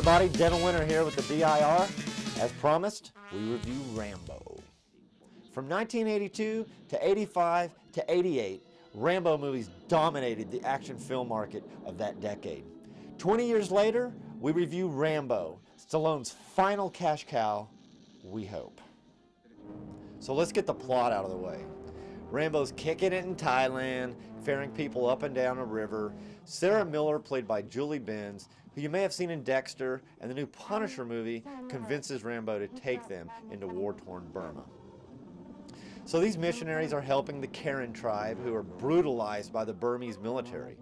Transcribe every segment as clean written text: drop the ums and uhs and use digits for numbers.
everybody, Dental Winter here with the DIR. As promised, we review Rambo. From 1982 to 85 to 88, Rambo movies dominated the action film market of that decade. 20 years later, we review Rambo, Stallone's final cash cow, we hope. So let's get the plot out of the way. Rambo's kicking it in Thailand, ferrying people up and down a river. Sarah Miller, played by Julie Benz, who you may have seen in Dexter and the new Punisher movie, convinces Rambo to take them into war-torn Burma. So these missionaries are helping the Karen tribe, who are brutalized by the Burmese military.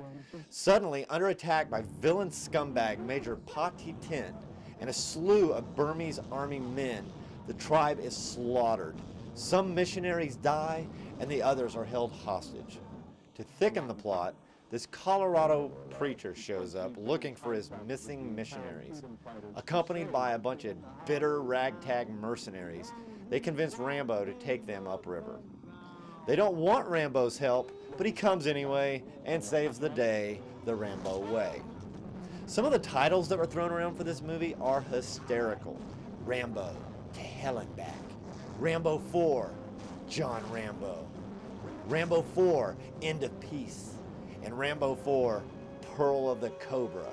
Suddenly, under attack by villain scumbag Major Pati Tin and a slew of Burmese army men, the tribe is slaughtered. Some missionaries die, and the others are held hostage. To thicken the plot, this Colorado preacher shows up looking for his missing missionaries. Accompanied by a bunch of bitter ragtag mercenaries, they convince Rambo to take them upriver. They don't want Rambo's help, but he comes anyway and saves the day the Rambo way. Some of the titles that were thrown around for this movie are hysterical. Rambo, to hell and back. Rambo 4, John Rambo. Rambo 4, End of Peace. And Rambo 4, Pearl of the Cobra.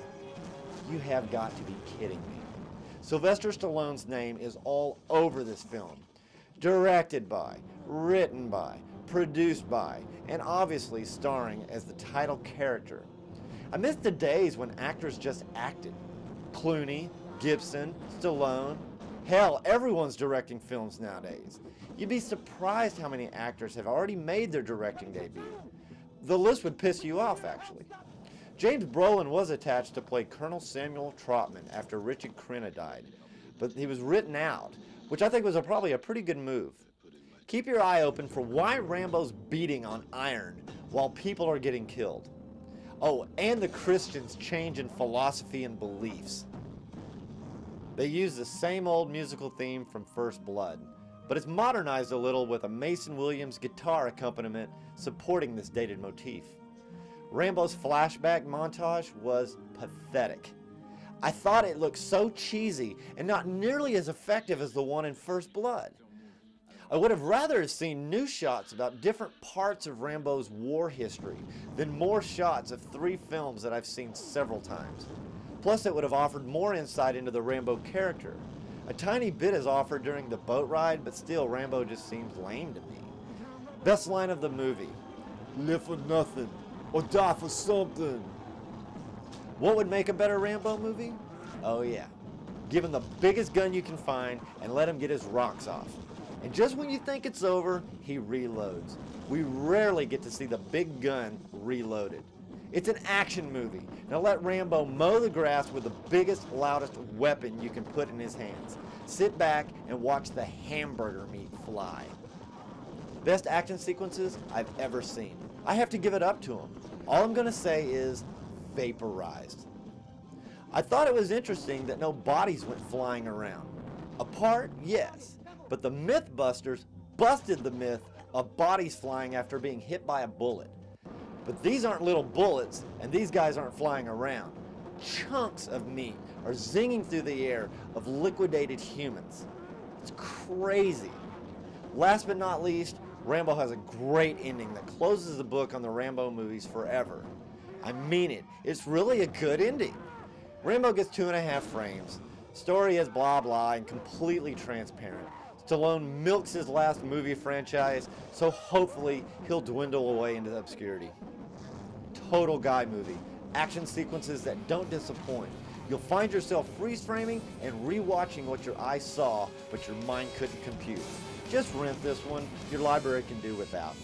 You have got to be kidding me. Sylvester Stallone's name is all over this film. Directed by, written by, produced by, and obviously starring as the title character. I miss the days when actors just acted. Clooney, Gibson, Stallone. Hell, everyone's directing films nowadays. You'd be surprised how many actors have already made their directing debut. The list would piss you off, actually. James Brolin was attached to play Colonel Samuel Trotman after Richard Crenna died, but he was written out, which I think was probably a pretty good move. Keep your eye open for why Rambo's beating on iron while people are getting killed. Oh, and the Christians' change in philosophy and beliefs. They use the same old musical theme from First Blood, but it's modernized a little with a Mason Williams guitar accompaniment supporting this dated motif. Rambo's flashback montage was pathetic. I thought it looked so cheesy and not nearly as effective as the one in First Blood. I would have rather seen new shots about different parts of Rambo's war history than more shots of 3 films that I've seen several times. Plus, it would have offered more insight into the Rambo character. A tiny bit is offered during the boat ride, but still, Rambo just seems lame to me. Best line of the movie: live for nothing or die for something. What would make a better Rambo movie? Oh yeah, give him the biggest gun you can find and let him get his rocks off. And just when you think it's over, he reloads. We rarely get to see the big gun reloaded. It's an action movie. Now let Rambo mow the grass with the biggest, loudest weapon you can put in his hands. Sit back and watch the hamburger meat fly. Best action sequences I've ever seen. I have to give it up to him. All I'm going to say is vaporized. I thought it was interesting that no bodies went flying around. Apart, yes, but the Mythbusters busted the myth of bodies flying after being hit by a bullet. But these aren't little bullets, and these guys aren't flying around. Chunks of meat are zinging through the air of liquidated humans. It's crazy. Last but not least, Rambo has a great ending that closes the book on the Rambo movies forever. I mean it. It's really a good ending. Rambo gets 2.5 frames. Story is blah blah and completely transparent. Stallone milks his last movie franchise, so hopefully he'll dwindle away into obscurity. Total guy movie. Action sequences that don't disappoint. You'll find yourself freeze-framing and rewatching what your eyes saw, but your mind couldn't compute. Just rent this one. Your library can do without.